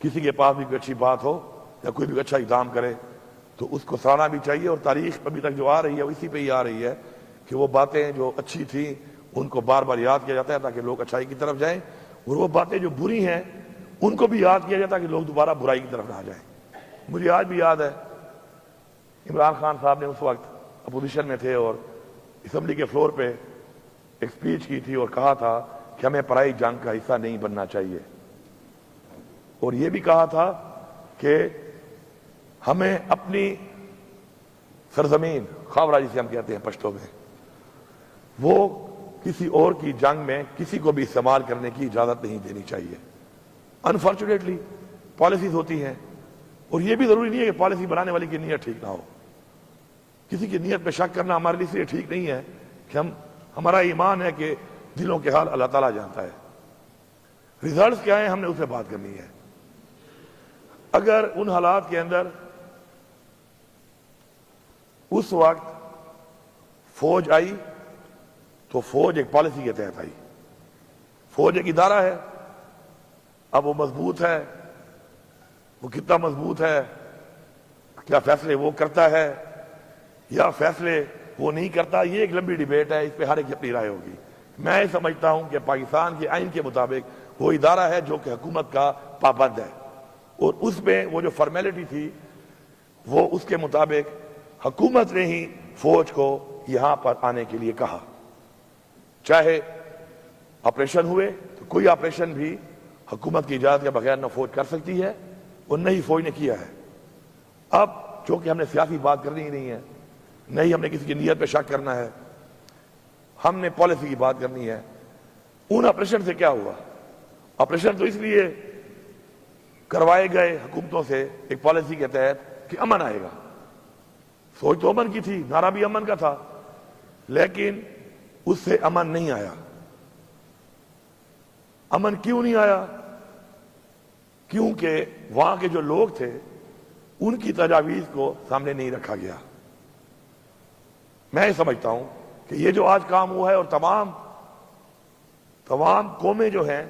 کسی کے پاس بھی کوئی اچھی بات ہو یا کوئی بھی اچھا اقدام کرے تو اس کو سراہنا بھی چاہیے، اور تاریخ ابھی تک جو آ رہی ہے وہ اسی پہ ہی آ رہی ہے کہ وہ باتیں جو اچھی تھیں ان کو بار بار یاد کیا جاتا ہے تاکہ لوگ اچھائی کی طرف جائیں، اور وہ باتیں جو بری ہیں ان کو بھی یاد کیا جاتا ہے کہ لوگ دوبارہ برائی کی طرف نہ جائیں۔ مجھے آج بھی یاد ہے عمران خان صاحب نے اس وقت اپوزیشن میں تھے اور اسمبلی کے فلور پہ ایک سپیچ کی تھی اور کہا تھا کہ ہمیں پرائی جنگ کا حصہ نہیں بننا چاہیے، اور یہ بھی کہا تھا کہ ہمیں اپنی سرزمین خاورہ جسے ہم کہتے ہیں پشتو میں، وہ کسی اور کی جنگ میں کسی کو بھی استعمال کرنے کی اجازت نہیں دینی چاہیے۔ انفارچونیٹلی پالیسیز ہوتی ہیں، اور یہ بھی ضروری نہیں ہے کہ پالیسی بنانے والی کی نیت ٹھیک نہ ہو۔ کسی کی نیت پہ شک کرنا ہمارے لیے اس لیے ٹھیک نہیں ہے کہ ہمارا ایمان ہے کہ دلوں کے حال اللہ تعالیٰ جانتا ہے۔ ریزلٹس کیا ہیں ہم نے اس سے بات کرنی ہے۔ اگر ان حالات کے اندر اس وقت فوج آئی تو فوج ایک پالیسی کے تحت آئی، فوج ایک ادارہ ہے، اب وہ مضبوط ہے، وہ کتنا مضبوط ہے، کیا فیصلے وہ کرتا ہے یا فیصلے وہ نہیں کرتا، یہ ایک لمبی ڈیبیٹ ہے، اس پہ ہر ایک کی اپنی رائے ہوگی۔ میں سمجھتا ہوں کہ پاکستان کے آئین کے مطابق وہ ادارہ ہے جو کہ حکومت کا پابند ہے، اور اس میں وہ جو فارمیلٹی تھی وہ اس کے مطابق حکومت نے ہی فوج کو یہاں پر آنے کے لیے کہا، چاہے آپریشن ہوئے تو کوئی آپریشن بھی حکومت کی اجازت کے بغیر نہ فوج کر سکتی ہے اور نہ ہی فوج نے کیا ہے۔ اب چونکہ ہم نے سیاسی بات کرنی ہی نہیں ہے، نہ ہی ہم نے کسی کی نیت پہ شک کرنا ہے، ہم نے پالیسی کی بات کرنی ہے۔ ان آپریشن سے کیا ہوا؟ آپریشن تو اس لیے کروائے گئے حکومتوں سے ایک پالیسی کے تحت کہ امن آئے گا، سوچ تو امن کی تھی، نعرہ بھی امن کا تھا، لیکن اس سے امن نہیں آیا۔ امن کیوں نہیں آیا؟ کیونکہ وہاں کے جو لوگ تھے ان کی تجاویز کو سامنے نہیں رکھا گیا۔ میں سمجھتا ہوں کہ یہ جو آج کام ہوا ہے اور تمام قومیں جو ہیں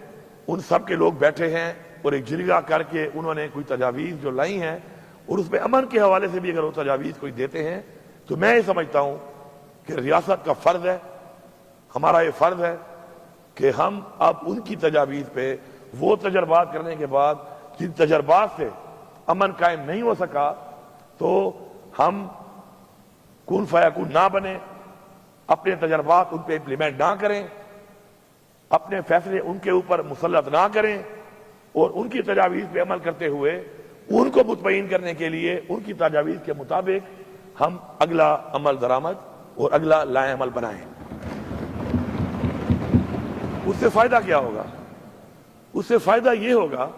ان سب کے لوگ بیٹھے ہیں اور ایک جرگہ کر کے انہوں نے کوئی تجاویز جو لائی ہیں، اور اس میں امن کے حوالے سے بھی اگر وہ تجاویز کوئی دیتے ہیں تو میں یہ سمجھتا ہوں کہ ریاست کا فرض ہے، ہمارا یہ فرض ہے کہ ہم اب ان کی تجاویز پہ وہ تجربات کرنے کے بعد جن تجربات سے امن قائم نہیں ہو سکا تو ہم کون فیکون نہ بنے، اپنے تجربات ان پہ امپلیمنٹ نہ کریں، اپنے فیصلے ان کے اوپر مسلط نہ کریں، اور ان کی تجاویز پہ عمل کرتے ہوئے ان کو مطمئن کرنے کے لیے ان کی تجاویز کے مطابق ہم اگلا عمل درآمد اور اگلا لائے عمل بنائیں۔ اس سے فائدہ کیا ہوگا؟ اس سے فائدہ یہ ہوگا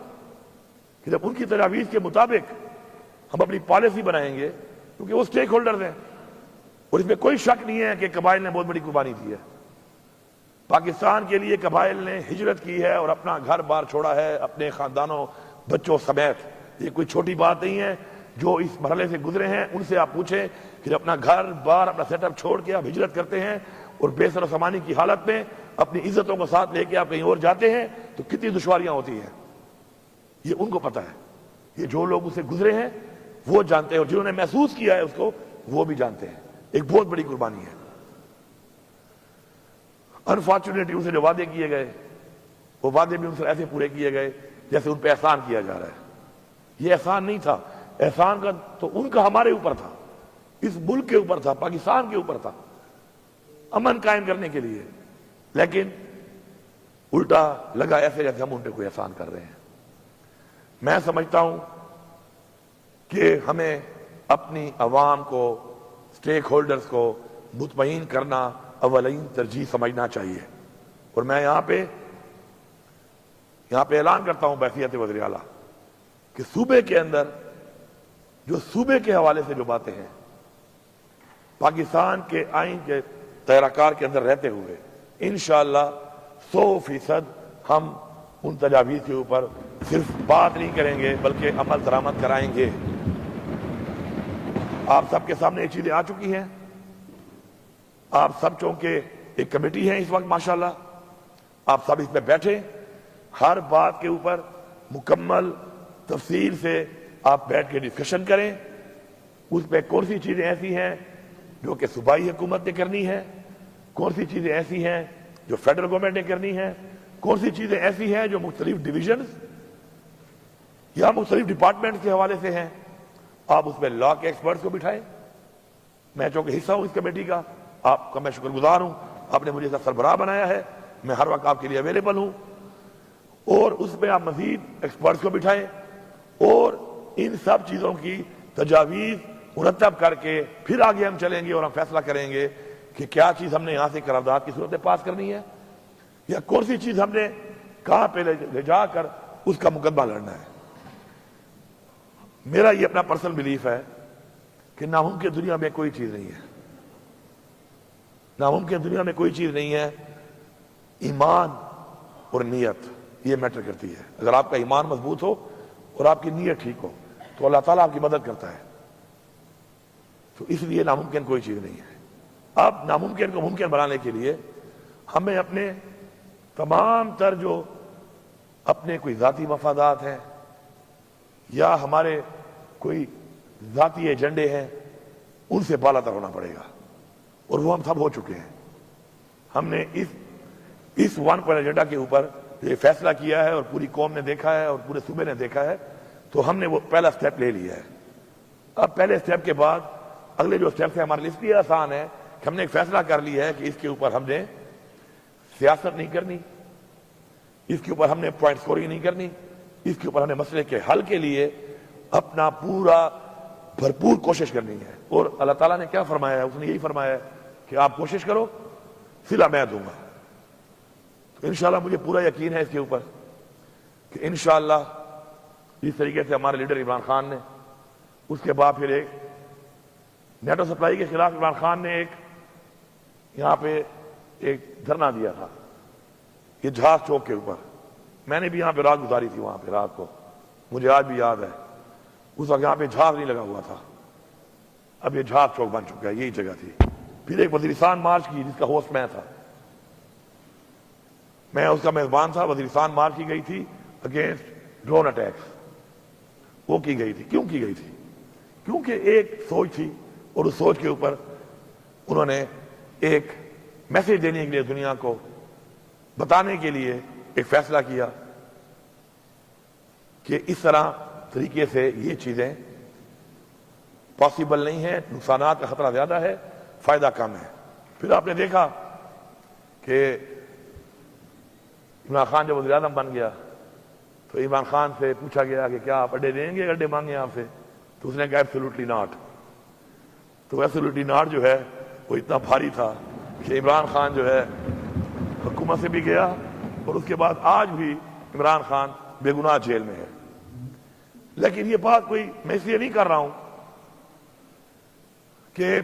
کہ جب ان کی تجاویز کے مطابق ہم اپنی پالیسی بنائیں گے، کیونکہ وہ سٹیک ہولڈرز ہیں، اور اس میں کوئی شک نہیں ہے کہ قبائل نے بہت بڑی قربانی دی ہے۔ پاکستان کے لیے قبائل نے ہجرت کی ہے اور اپنا گھر بار چھوڑا ہے اپنے خاندانوں بچوں سمیت، یہ کوئی چھوٹی بات نہیں ہے۔ جو اس مرحلے سے گزرے ہیں ان سے آپ پوچھیں کہ اپنا گھر بار اپنا سیٹ اپ چھوڑ کے آپ ہجرت کرتے ہیں اور بے سر و سامانی کی حالت میں اپنی عزتوں کو ساتھ لے کے آپ کہیں اور جاتے ہیں تو کتنی دشواریاں ہوتی ہیں، یہ ان کو پتا ہے۔ یہ جو لوگ اسے گزرے ہیں وہ جانتے ہیں، اور جنہوں نے محسوس کیا ہے اس کو وہ بھی جانتے ہیں، ایک بہت بڑی قربانی ہے۔ انفارچونیٹلی ان سے جو وعدے کیے گئے وہ وعدے بھی ان سے ایسے پورے کیے گئے جیسے ان پہ احسان کیا جا رہا ہے۔ یہ احسان نہیں تھا، احسان کا تو ان کا ہمارے اوپر تھا، اس ملک کے اوپر تھا، پاکستان کے اوپر تھا، امن قائم کرنے کے لیے، لیکن الٹا لگا ایسے جیسے ہم ان پہ کوئی احسان کر رہے ہیں۔ میں سمجھتا ہوں کہ ہمیں اپنی عوام کو، سٹیک ہولڈرز کو مطمئن کرنا اولین ترجیح سمجھنا چاہیے، اور میں یہاں پہ اعلان کرتا ہوں بحیثیت وزیر اعلیٰ کہ صوبے کے اندر جو صوبے کے حوالے سے جو باتیں ہیں پاکستان کے آئین کے دائرہ کار کے اندر رہتے ہوئے انشاءاللہ 100% ہم ان تجاویز کے اوپر صرف بات نہیں کریں گے بلکہ عمل درآمد کرائیں گے۔ آپ سب کے سامنے یہ چیزیں آ چکی ہیں، آپ سب چونکہ ایک کمیٹی ہے اس وقت ماشاءاللہ، آپ سب اس میں بیٹھے، ہر بات کے اوپر مکمل تفصیل سے آپ بیٹھ کے ڈسکشن کریں. اس پہ کون سی چیزیں ایسی ہیں جو کہ صوبائی حکومت نے کرنی ہے, کون سی چیزیں ایسی ہیں جو فیڈرل گورنمنٹ نے کرنی ہے, کون سی چیزیں ایسی ہیں جو مختلف ڈویژنز یا مختلف ڈپارٹمنٹ کے حوالے سے ہیں. آپ اس میں لا کے ایکسپرٹس کو بٹھائیں. میں چونکہ حصہ ہوں اس کمیٹی کا, آپ کا میں شکر گزار ہوں, آپ نے مجھے اس کا سربراہ بنایا ہے, میں ہر وقت آپ کے لیے اویلیبل ہوں. اور اس میں آپ مزید ایکسپرٹس کو بٹھائیں اور ان سب چیزوں کی تجاویز مرتب کر کے پھر آگے ہم چلیں گے اور ہم فیصلہ کریں گے کہ کیا چیز ہم نے یہاں سے قرارداد کی صورت میں پاس کرنی ہے یا کون سی چیز ہم نے کہاں پہ لے جا کر اس کا مقدمہ لڑنا ہے. میرا یہ اپنا پرسنل بلیف ہے کہ ناممکن دنیا میں کوئی چیز نہیں ہے, ناممکن دنیا میں کوئی چیز نہیں ہے. ایمان اور نیت یہ میٹر کرتی ہے. اگر آپ کا ایمان مضبوط ہو اور آپ کی نیت ٹھیک ہو تو اللہ تعالیٰ آپ کی مدد کرتا ہے. تو اس لیے ناممکن کوئی چیز نہیں ہے. اب ناممکن کو ممکن بنانے کے لیے ہمیں اپنے تمام تر جو اپنے کوئی ذاتی مفادات ہیں یا ہمارے کوئی ذاتی ایجنڈے ہیں ان سے بالا تر ہونا پڑے گا, اور وہ ہم سب ہو چکے ہیں. ہم نے اس ون پوائنٹ ایجنڈا کے اوپر یہ فیصلہ کیا ہے اور پوری قوم نے دیکھا ہے اور پورے صوبے نے دیکھا ہے, تو ہم نے وہ پہلا سٹیپ لے لیا ہے. اب پہلے سٹیپ کے بعد اگلے جو سٹیپس ہیں ہمارے لیے اس لیے آسان ہے کہ ہم نے ایک فیصلہ کر لیا ہے کہ اس کے اوپر ہم نے سیاست نہیں کرنی, اس کے اوپر ہم نے پوائنٹ اسکورنگ نہیں کرنی, اس کے اوپر ہم نے مسئلے کے حل کے لیے اپنا پورا بھرپور کوشش کرنی ہے. اور اللہ تعالیٰ نے کیا فرمایا ہے, اس نے یہی فرمایا ہے کہ آپ کوشش کرو صلہ میں دوں گا. تو انشاءاللہ مجھے پورا یقین ہے اس کے اوپر کہ انشاءاللہ جس طریقے سے ہمارے لیڈر عمران خان نے, اس کے بعد پھر ایک نیٹو سپلائی کے خلاف عمران خان نے ایک یہاں پہ ایک دھرنا دیا تھا یہ جہاز چوک کے اوپر. میں نے بھی یہاں پہ رات گزاری تھی, وہاں پہ رات کو مجھے آج بھی یاد ہے. اس وقت یہاں پہ جہاز نہیں لگا ہوا تھا, اب یہ جہاز چوک بن چکا ہے, یہی جگہ تھی. پھر ایک وزیرستان مارچ کی جس کا ہوسٹ میں تھا, میں اس کا میزبان تھا. وزیرستان مارچ کی گئی تھی اگینسٹ ڈرون اٹیکس, وہ کی گئی تھی. کیوں کی گئی تھی؟ کیونکہ ایک سوچ تھی اور اس سوچ کے اوپر انہوں نے ایک میسج دینے کے لیے دنیا کو بتانے کے لیے ایک فیصلہ کیا کہ اس طرح طریقے سے یہ چیزیں پاسبل نہیں ہیں, نقصانات کا خطرہ زیادہ ہے, فائدہ کم ہے. پھر آپ نے دیکھا کہ عمران خان جب وزیر اعظم بن گیا تو عمران خان سے پوچھا گیا کہ کیا آپ اڈے دیں گے, اڈے مانگے آپ سے؟ تو اس نے کہا ایبسولوٹلی ناٹ. تو ایبسولوٹلی ناٹ جو ہے وہ اتنا بھاری تھا کہ عمران خان جو ہے حکومت سے بھی گیا, اور اس کے بعد آج بھی عمران خان بے گناہ جیل میں ہے. لیکن یہ بات کوئی میں اس لیے نہیں کر رہا ہوں کہ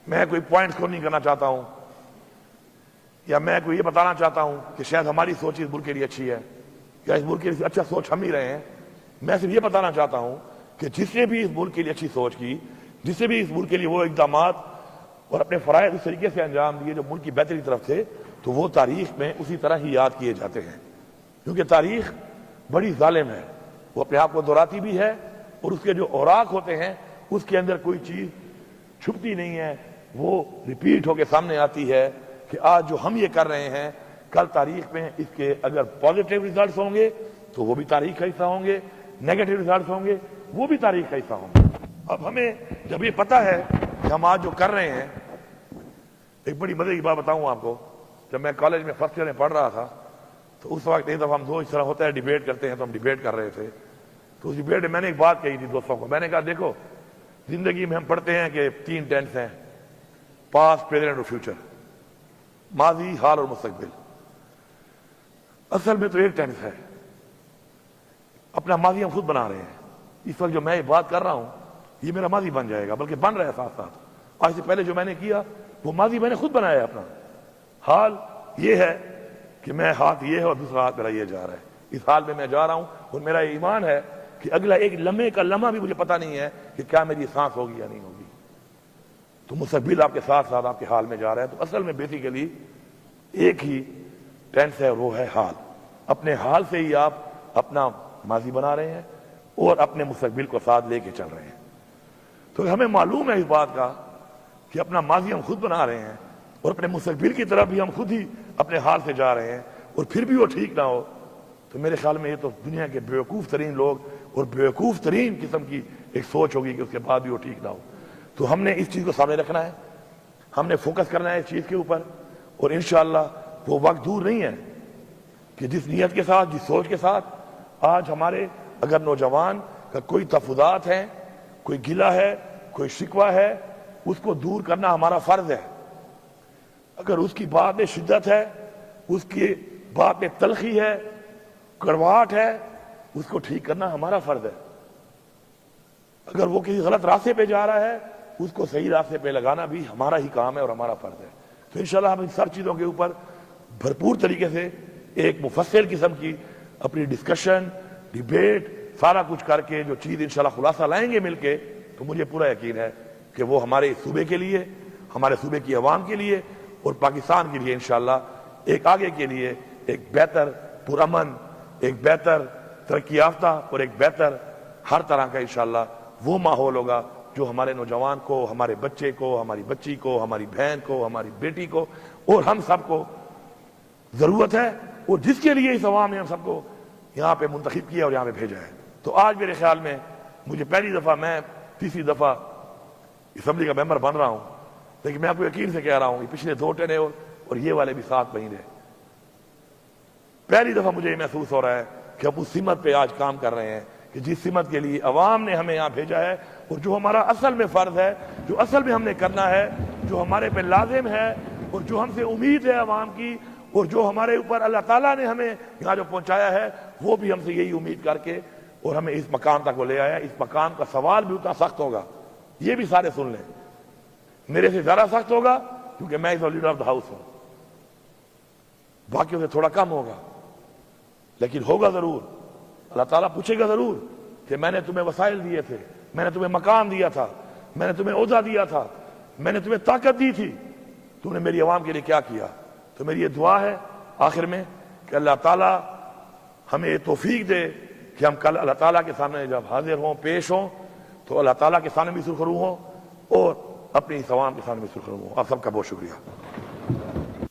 میں کوئی پوائنٹ اسکور نہیں کرنا چاہتا ہوں یا میں کوئی یہ بتانا چاہتا ہوں کہ شاید ہماری سوچ اس ملک کے لیے اچھی ہے یا اس ملک کے لیے اچھا سوچ ہم ہی رہے ہیں. میں صرف یہ بتانا چاہتا ہوں کہ جس نے بھی اس ملک کے لیے اچھی سوچ کی, جس سے بھی اس ملک کے لیے وہ اقدامات اور اپنے فرائض اس طریقے سے انجام دیے جو ملک کی بہتری کی طرف تھے, تو وہ تاریخ میں اسی طرح ہی یاد کیے جاتے ہیں. کیونکہ تاریخ بڑی ظالم ہے, وہ اپنے آپ کو دہراتی بھی ہے, اور اس کے جو اوراق ہوتے ہیں اس کے اندر کوئی چیز چھپتی نہیں ہے, وہ ریپیٹ ہو کے سامنے آتی ہے کہ آج جو ہم یہ کر رہے ہیں کل تاریخ میں اس کے اگر پازیٹیو ریزلٹس ہوں گے تو وہ بھی تاریخ کا حصہ ہوں گے, نیگیٹو ریزلٹس ہوں گے وہ بھی تاریخ کا حصہ ہوں گے. اب ہمیں جب یہ پتہ ہے کہ ہم آج جو کر رہے ہیں, ایک بڑی مزے کی بات بتاؤں آپ کو. جب میں کالج میں فرسٹ ایئر میں پڑھ رہا تھا تو اس وقت ایک دفعہ ہم دو اس طرح ہوتا ہے ڈیبیٹ کرتے ہیں, تو ہم ڈیبیٹ کر رہے تھے. تو اس ڈیبیٹ میں میں نے ایک بات کہی تھی دوستوں کو. میں نے کہا دیکھو زندگی میں ہم پڑھتے ہیں کہ 3 ٹینس ہیں, پاسٹ, پریزنٹ اور فیوچر, ماضی, حال اور مستقبل. اصل میں تو ایک ٹینس ہے, اپنا ماضی ہم خود بنا رہے ہیں. اس وقت جو میں یہ بات کر رہا ہوں یہ میرا ماضی بن جائے گا, بلکہ بن رہا ہے ساتھ ساتھ. آج سے پہلے جو میں نے کیا وہ ماضی میں نے خود بنایا ہے اپنا. حال یہ ہے کہ میں ہاتھ یہ ہے اور دوسرا ہاتھ میرا یہ جا رہا ہے, اس حال میں جا رہا ہوں, اور میرا یہ ایمان ہے کہ اگلا ایک لمحے کا لمحہ بھی مجھے پتہ نہیں ہے کہ کیا میری سانس ہوگی یا نہیں ہوگی. تو مستقبل آپ کے ساتھ ساتھ آپ کے حال میں جا رہا ہے. تو اصل میں بیسیکلی ایک ہی ٹینس ہے, وہ ہے حال. اپنے حال سے ہی آپ اپنا ماضی بنا رہے ہیں اور اپنے مستقبل کو ساتھ لے کے چل رہے ہیں۔ تو ہمیں معلوم ہے اس بات کا کہ اپنا ماضی ہم خود بنا رہے ہیں اور اپنے مستقبل کی طرف بھی ہم خود ہی اپنے حال سے جا رہے ہیں، اور پھر بھی وہ ٹھیک نہ ہو تو میرے خیال میں یہ تو دنیا کے بیوقوف ترین لوگ اور بیوقوف ترین قسم کی ایک سوچ ہوگی کہ اس کے بعد بھی وہ ٹھیک نہ ہو۔ تو ہم نے اس چیز کو سامنے رکھنا ہے، ہم نے فوکس کرنا ہے اس چیز کے اوپر، اور انشاءاللہ وہ وقت دور نہیں ہے کہ جس نیت کے ساتھ، جس سوچ کے ساتھ آج ہمارے اگر نوجوان کا کوئی تفضات ہے، کوئی گلہ ہے، کوئی شکوہ ہے، اس کو دور کرنا ہمارا فرض ہے۔ اگر اس کی بات میں شدت ہے، اس کی بات میں تلخی ہے، کڑواہٹ ہے، اس کو ٹھیک کرنا ہمارا فرض ہے۔ اگر وہ کسی غلط راستے پہ جا رہا ہے، اس کو صحیح راستے پہ لگانا بھی ہمارا ہی کام ہے اور ہمارا فرض ہے۔ تو انشاءاللہ ہم ان سب چیزوں کے اوپر بھرپور طریقے سے ایک مفصل قسم کی اپنی ڈسکشن، ڈیبیٹ، سارا کچھ کر کے جو چیز انشاءاللہ خلاصہ لائیں گے مل کے، تو مجھے پورا یقین ہے کہ وہ ہمارے صوبے کے لیے، ہمارے صوبے کی عوام کے لیے اور پاکستان کے لیے انشاءاللہ ایک آگے کے لیے ایک بہتر پرامن، ایک بہتر ترقی یافتہ اور ایک بہتر ہر طرح کا انشاءاللہ وہ ماحول ہوگا جو ہمارے نوجوان کو، ہمارے بچے کو، ہماری بچی کو، ہماری بہن کو، ہماری بیٹی کو اور ہم سب کو ضرورت ہے، اور جس کے لیے اس عوام نے ہم سب کو یہاں پہ منتخب کیا اور یہاں پہ بھیجا ہے۔ تو آج میرے خیال میں مجھے پہلی دفعہ، میں تیسری دفعہ اسمبلی کا ممبر بن رہا ہوں، لیکن میں آپ کو یقین سے کہہ رہا ہوں یہ پچھلے 2 ٹینیور اور یہ والے بھی 7 مہینے پہلی دفعہ مجھے یہ محسوس ہو رہا ہے کہ ہم اس سمت پہ آج کام کر رہے ہیں کہ جس سمت کے لیے عوام نے ہمیں یہاں بھیجا ہے، اور جو ہمارا اصل میں فرض ہے، جو اصل میں ہم نے کرنا ہے، جو ہمارے پہ لازم ہے اور جو ہم سے امید ہے عوام کی، اور جو ہمارے اوپر اللہ تعالیٰ نے ہمیں یہاں جو پہنچایا ہے، وہ بھی ہم سے یہی امید کر کے اور ہمیں اس مقام تک وہ لے آیا۔ اس مقام کا سوال بھی اتنا سخت ہوگا، یہ بھی سارے سن لیں، میرے سے زیادہ سخت ہوگا کیونکہ میں اس لیڈر آف دا ہاؤس ہوں، باقیوں سے تھوڑا کم ہوگا، لیکن ہوگا ضرور۔ اللہ تعالیٰ پوچھے گا ضرور کہ میں نے تمہیں وسائل دیے تھے، میں نے تمہیں مقام دیا تھا، میں نے تمہیں عہدہ دیا تھا، میں نے تمہیں طاقت دی تھی، تم نے میری عوام کے لیے کیا کیا؟ تو میری یہ دعا ہے آخر میں کہ اللہ تعالیٰ ہمیں یہ توفیق دے کہ ہم کل اللہ تعالیٰ کے سامنے جب حاضر ہوں، پیش ہوں، تو اللہ تعالیٰ کے سامنے بھی سرخرو ہوں اور اپنی اس عوام کے سامنے بھی سرخرو ہوں۔ آپ سب کا بہت شکریہ۔